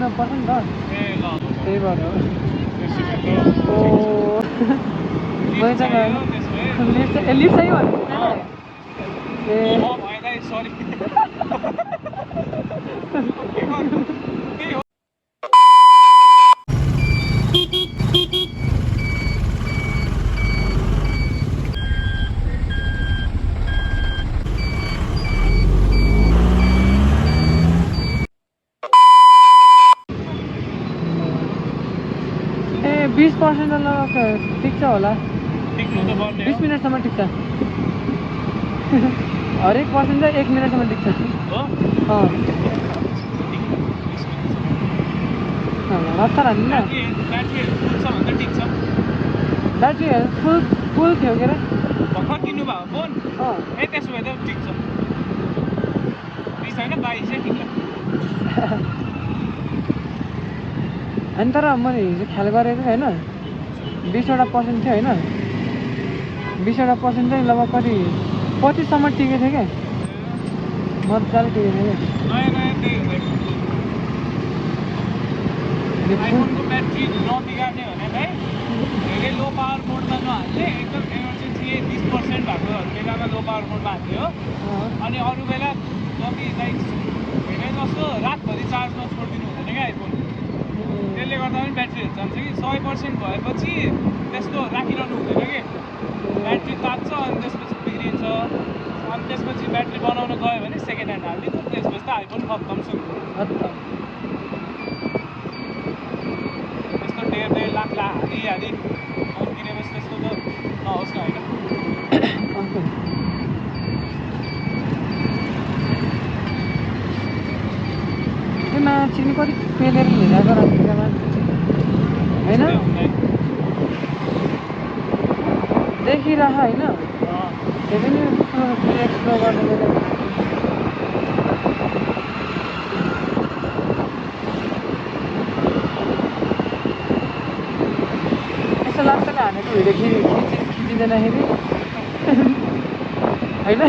किन पर्छ नि त त्यही भएर हो लिफ्ट चाहियो ए सरी ए 20% ठिक छ होला 20 मिनटसम्म ठिक छ हरेक पर्सेन्ट चाहिँ 1 मिनटसम्म ठिक छ हतार हाल्नु न ब्याट्री फुल थियो के अरे भर्खर किन्नु भएको फोन ए त्यसो भए त ठिक छ 20 होइन 22 चाहिँ ठिक छ अनि तर मैले हिजो ख्याल गरेको होइन 20वटा पर्सेन्ट थियो होइन 20वटा पर्सेन्ट चाहिँ लगभग कति 25सम्म टिकेको थियो क्या मजाले टिकेको थियो क्या आइफोनको ब्याट्री नबिगार्ने भने चाहिँ धेरै लो पावर मोडमा नहाल्ने एकदम इमर्जेन्सी 20% भएको बेलामा लो पावर मोडमा हाल्ने हो अनि अरू बेला जति लाइक धेरै जस्तो रातभरि चार्जमा छोडिदिनु हुँदैन क्या आइफोन त्यसले गर्दा पनि ब्याट्रीहरू जान्छ कि 100% भएपछि त्यस्तो राखिरहनु हुँदैन कि ब्याट्री तात्छ अनि त्यसपछि बिग्रिन्छ अनि त्यसपछि ब्याट्री बनाउन गयो भने सेकेन्ड ह्यान्ड हालिदिन्छ त्यसपछि त आइफोन खत्तम सुरु त्यस्तो 1.5 लाख हाली फोन किनेपछि त्यस्तो त नहोस् न होइन त्यो मान्छे नि कति पेलेर हिँडेको राखेको होइन देखिरह होइन त्यो पनि एक्सप्लोर गर्नु यस्तो लाग्छ नि हानेको भिडियो खिचिँदैनखेरि होइन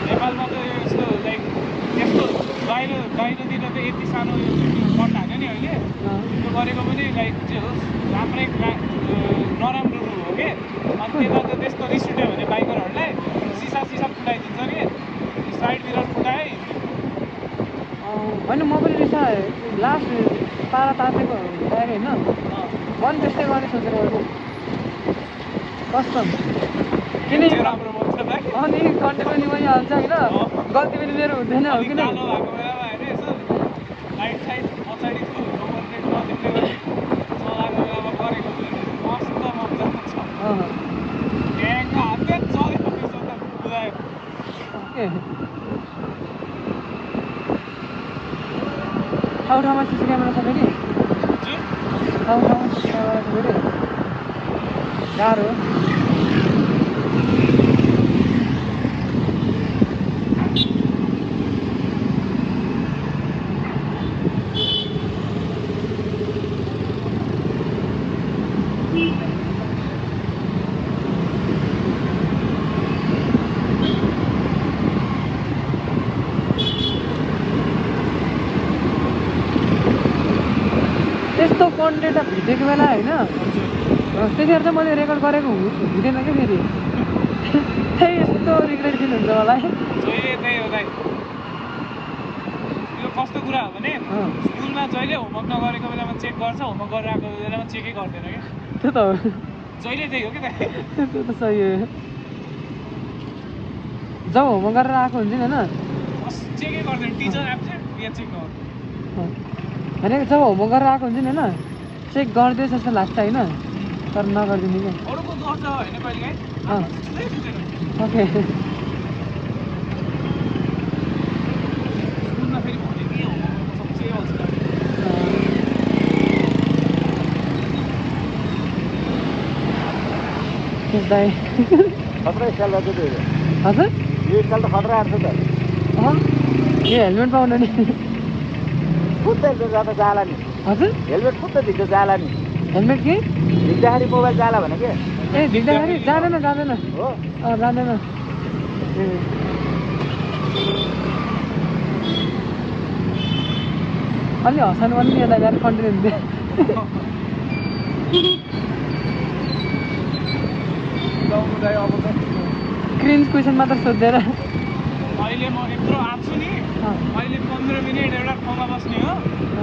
नेपालमा त यस्तो लाइक त्यस्तो बाहिरतिर त यति सानो यो पट हाल्यो नि अहिले त्यो गरेको पनि लाइक जे होस् राम्रै नराम्रो हो कि अनि त्यता त त्यस्तो रिस उठ्यो भने बाइकरहरूलाई सिसा फुटाइदिन्छ कि साइडतिर फुटाए होइन म पनि रिसाएँ लास्ट पारा तातेको होइन म पनि त्यस्तै गर्ने सोचेर कस्तो किन राम्रो हुन्छ अनि कन्टेन्ट पनि भइहाल्छ होइन गल्ती पनि मेरो हुँदैन हो किन भएको बेलामा होइन यसो लाइट साइड पछाडि चलाएको बेलामा गरेको मस्त मजा छ ट्याङको हातले चलेको त्यसो त बुझायो ठाउँमा सिसी क्यामेरा छ फेरि ठाउँमा सिसी क्यामेरा छ फेरि गाह्रो त्यस्तो कन्टेन्ट भेटेको बेला होइन त्यतिखेर चाहिँ मैले रेकर्ड गरेको हुँदैन क्या फेरि त्यही यस्तो रिग्रेट फिल हुन्छ मलाई जहिले त्यही हो दाइ यो कस्तो कुरा हो भने स्कुलमा जहिले होमवर्क नगरेको बेलामा चेक गर्छ होमवर्क गरेर आएको बेलामा चेकै गर्दैन क्या त्यो त हो जहिले त्यही हो कि दाइ त्यो त सही हो जब होमवर्क गरेर आएको हुन्छ नि होइन चेकै गर्दैन टिचर एब्सेन्ट या चेक नगर्नु होइन जब होमवर्क गरेर आएको हुन्छ नि होइन चेक गर्दैछ जस्तो लाग्छ होइन तर नगरिदिनु क्या अरूको गर्छ होइन कहिलेकाहीँ ओके स्कुलमा फेरि भन्यो कि होमवर्कको सबसे अल्छी दाइ खतरा स्टाइल गर्छ त्यो हजुर यो स्टाइल त खतरा आँट्छ त यो हेलमेट पाउनु नि फुत्दै जाँदा जाला नि हजुर हेलमेट फुत्दै धिक्छ जाला नि हेलमेट के धिक्दाखेरि मोबाइल जाला भने के ए ढिक्दाखेरि जाँदैन हो जाँदैन ए अलि हँसाउनु पनि यता गएर कन्टिन्यू हुन्थ्यो क्रिन्ज क्वेसन मात्र सोधेर अहिले म यत्रो आएको नि अहिले 15 मिनट एउटा ठाउँमा बस्ने हो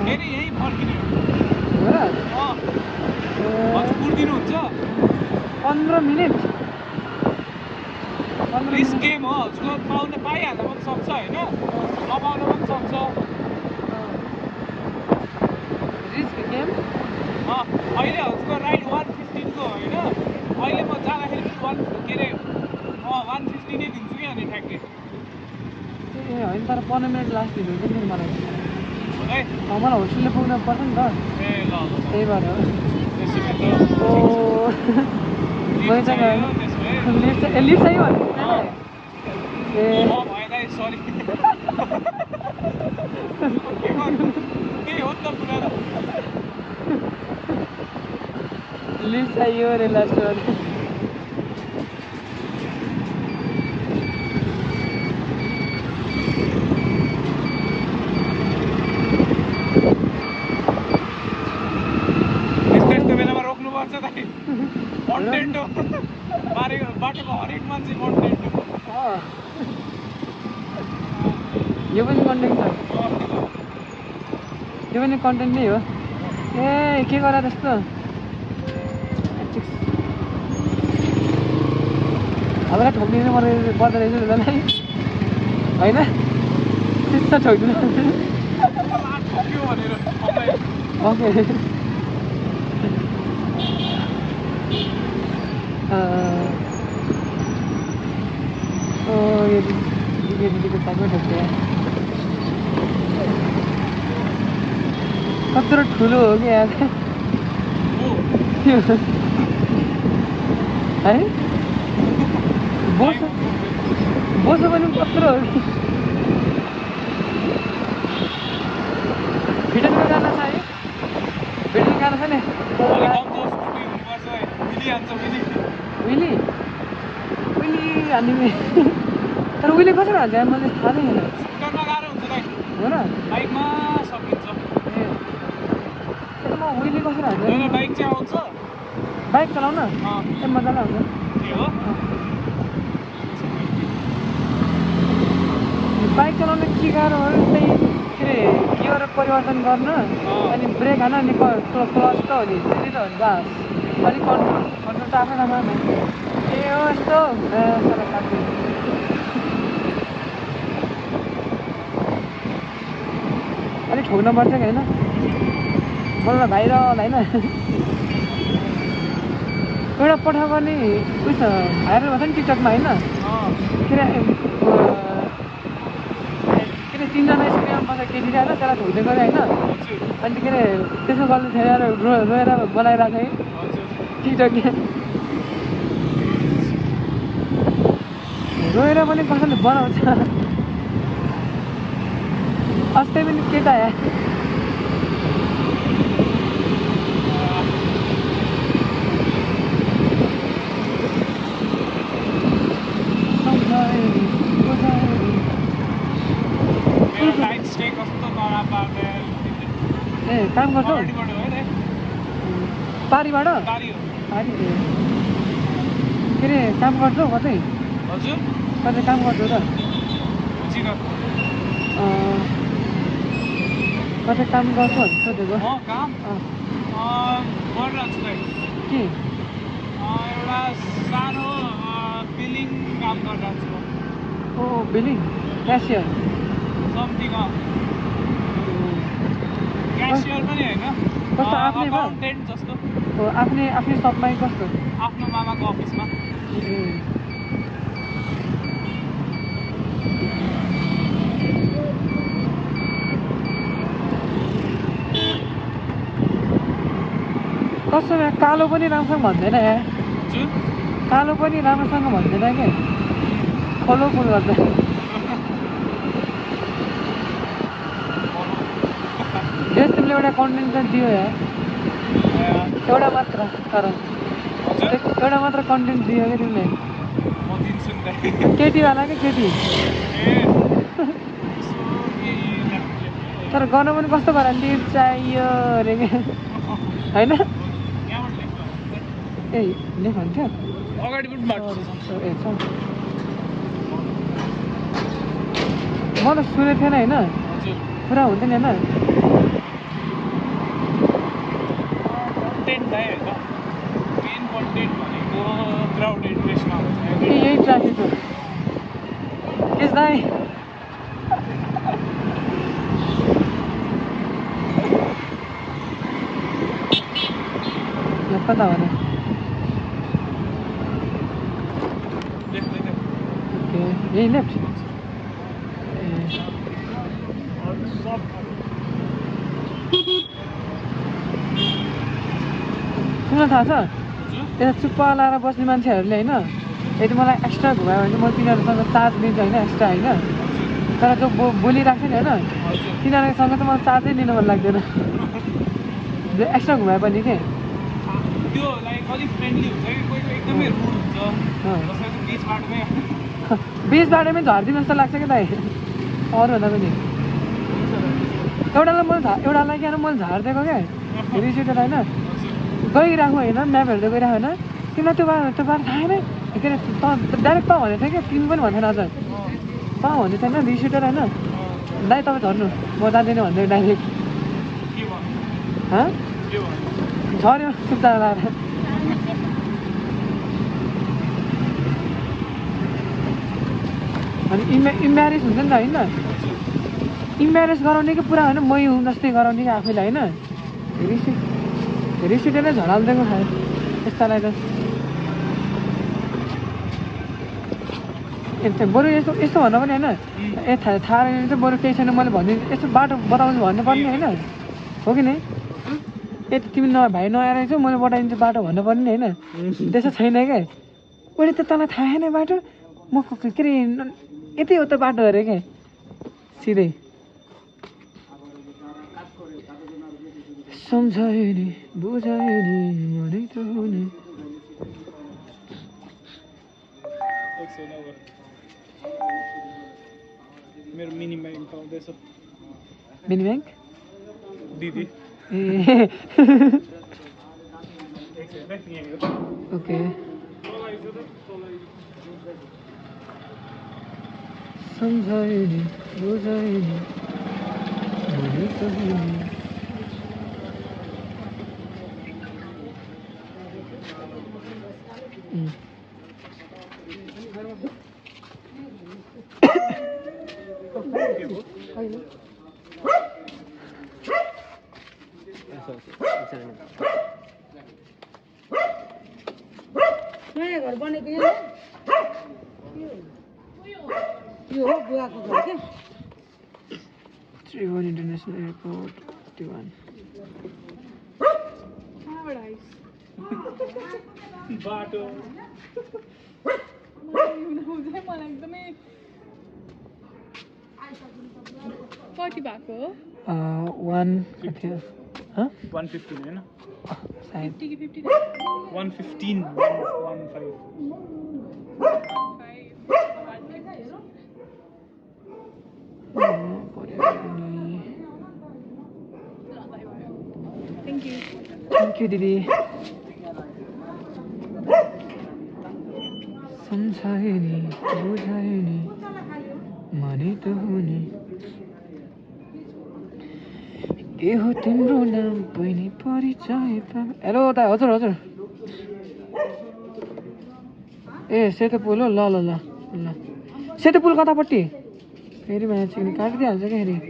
फेरि यहीँ फर्किने हो हजुर कुर्दिनुहुन्छ 15 मिनट रिस गेम हो हजुरको पाउन पाइहाल्न पनि सक्छ होइन नपाउन पनि सक्छ रिस्क गेम अहिले हजुरको राइड 115 को होइन अहिले म जाँदाखेरि पनि के अरे 150 नै दिन्छु कि अनि ठ्याक्कै ए होइन तर 15 मिनट लास्ट दिनु हुन्छ नि मलाई है मलाई होस्टेलले पुग्नु पर्छ नि त ए ल त्यही भएर हो त्यसो भए ओ मैले चाहिँ लिफ्ट लिफ्ट चाहिँ भन्नु ए भएन सरी के हो त कुरा त लिफ्ट चाहियो रे लास्ट यस्तो बेलामा रोक्नुपर्छ त कन्टेन्ट हो बाटोको हरेक मान्छे कन्टेन्ट हो यो पनि कन्टेन्ट छ यो पनि कन्टेन्ट नै हो ए के गर त्यस्तो हल्का ठोकिदिनु पर्दो रहेछ त्यसलाई होइन त्यस्तो ठोकिदिनु ठोक्यो भनेर ओके यो दिदीको सबै ठोक्यो कत्रो ठुलो हो कि यार है बोसो बोसो पनि कत्रो हो कि भिडियोमा जान छ है भिडियो जान छ नि विली विली हान्ने तर उहिले कसरी हाल्छ यार मैले थाहा छैन हो र बाइकमा सकिन्छ ए म उहिले कसरी हाल्छ बाइक चाहिँ आउँछ बाइक चलाउन ए मजाले आउँछ के हो बाइक चलाउन के गाह्रो हो त्यही के अरे गियर परिवर्तन गर्न अनि ब्रेक हान अनि क्लच त हो नि त्यति त हो नि बास अलिक कन्ट्रोल त आफ्नो ठाउँमा ए हो यस्तो अलिक ठोक्न पर्छ कि होइन बोल्न भाइरल होइन एउटा पठाएको नि उयो भाइरल भएको छ नि टिकटकमा होइन के अरे तिनजना स्क्रिनमा बसेर केटी आएर त्यसलाई ठोक्दै गऱ्यो होइन अनि के अरे त्यसो गर्नु थियो यार रोएर बनाइरहेको है टिकटकले रोएर पनि कसैले बनाउँछ अस्ति पनि केटा आयो ए काम गर्छौ पारीबाट पारी के अरे काम गर्छौ कतै कतै काम गर्छौ त कतै काम गर्छौ भने सोधेको के एउटा सानो बिलिङ काम गरिरहेको छु ओ बिलिङ क्यासियर समथिङ क्यासियर पनि होइन कस्तो आफ्नै भयो अकाउन्टेन्ट जस्तो हो आफ्नै सपमा कस्तो आफ्नो मामाको अफिसमा कस्तो कालो पनि राम्रोसँग भन्दैन यहाँ कालो पनि राम्रोसँग भन्दैन क्या फलो फुल गर्छ जस तिमीले एउटा कन्टेन्ट चाहिँ दियो यहाँ एउटा मात्र तर एउटा मात्र कन्टेन्ट दियो क्या तिमीले केटीवाला क्या केटी तर गर्न पनि कस्तो पारा लिफ्ट चाहियो अरे के होइन यहाँबाट लेख्नु ए लेख भन्थ्यो अगाडि पनि बाटो छ। ए छ म त सुनेको थिएन होइन हजुर पुरा हुन्थ्यो नि होइन कन्टेन्ट दाइ होइन मेन कन्टेन्ट भनेको क्राउडेड प्लेसमा हुन्छ ए यही ट्राफिक हो केस दाइ यहाँ कता भने ओके यही लेफ्ट सुन्न थाहा छ यता चुप्पा लाएर बस्ने मान्छेहरूले होइन यदि मलाई एक्स्ट्रा घुमायो भने चाहिँ म तिनीहरूसँग चार्ज लिन्छु होइन एक्स्ट्रा होइन तर जो बोलिरहेको छ नि होइन तिनीहरूसँग चाहिँ मलाई चार्जै लिनु मन लाग्दैन जो एक्स्ट्रा घुमाए पनि के त्यो लाइक अलिक फ्रेन्डली हुन्छ कि कोही कोही एकदमै रुड हुन्छ जसरी बिच बाटोमै बिच बाटोमै झरिदिनु जस्तो लाग्छ कि दाइ अरूभन्दा पनि एउटालाई क्या मैले झारिदिएको क्या रिसिटेर होइन गइरहेको होइन म्याप हेर्दै गइरहेको होइन तिमीलाई त्यो बाटो थाहा छैन के अरे डाइरेक्ट त भनेको थियो क्या तिमी पनि भन्थेन अझ त भन्दै थिएन रिसिटेर होइन दाइ तपाईँ झर्नु म जाँदिनँ भन्दै डाइरेक्ट के भन्नु हँ के भन्नु झऱ्यो सुत्ता लाएर अनि इम्ब्यारेस हुन्छ नि त होइन इम्ब्यारेस गराउने कि पुरा होइन मै हुँ जस्तै गराउने कि आफैलाई होइन रिसिटेर नै झडालिदिएको खायो यस्तालाई त बरु यस्तो यस्तो भन्दा पनि होइन ए थाहा छैन चाहिँ बरु केही छैन मैले भनिदिनु यस्तो बाटो बताउँछु भन्नुपर्ने होइन हो कि नै ए तिमी भाइ नआएर चाहिँ मैले बताइदिन्छु बाटो भन्नुपर्ने नि होइन त्यसो छैन क्या उसले त तँलाई थाहा छैन बाटो म के अरे यतै हो त बाटो अरे क्या सिधै सम्झायो नि बुझायो नि मनै त हो नि मेरो मिनी ब्याङ्क आउँदैछ मिनी ब्याङ्क दिदी ए ओके सम्झायो नि बुझायो नि मनै त हो नि नयाँ घर बनेको यहाँ यो हो बुवाको घर क्या त्रिभुवन इन्टरनेसनल एयरपोर्ट 51 बाटो मलाई एकदमै कति भएको हो 1 कति हो 115 होइन सायद 50 कि 50 115 थ्याङ्क यू दिदी सम्झायो नि बुझायो नि मनै त हो नि के हो तिम्रो नाम बहिनी परिचय हेलो दाइ हजुर हजुर ए सेतो पुल हो ल ल ल ल सेतो पुल कतापट्टि फेरि मान्छे काटिदिइहाल्छ क्या फेरि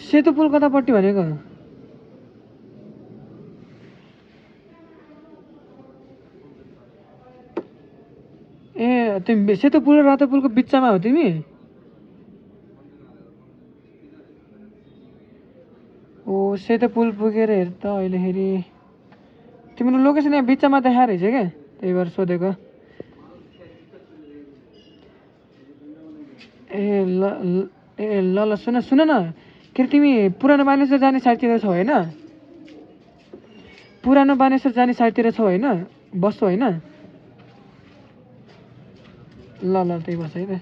सेतो पुल कतापट्टि भनेको ए तिमी सेतो पुल र रातो पुलको बिचमा हो तिमी ओ सेतो पुल पुगेर हेर त अहिलेखेरि तिम्रो लोकेसन यहाँ बिचमा देखाएर रहेछ क्या त्यही भएर सोधेको ए ल ल ल सुन न के अरे तिमी पुरानो बानेश्वर जाने साइडतिर छौ होइन पुरानो बानेश्वर जाने साइडतिर छौ होइन बस्छौ होइन ल ल त्यही बस है त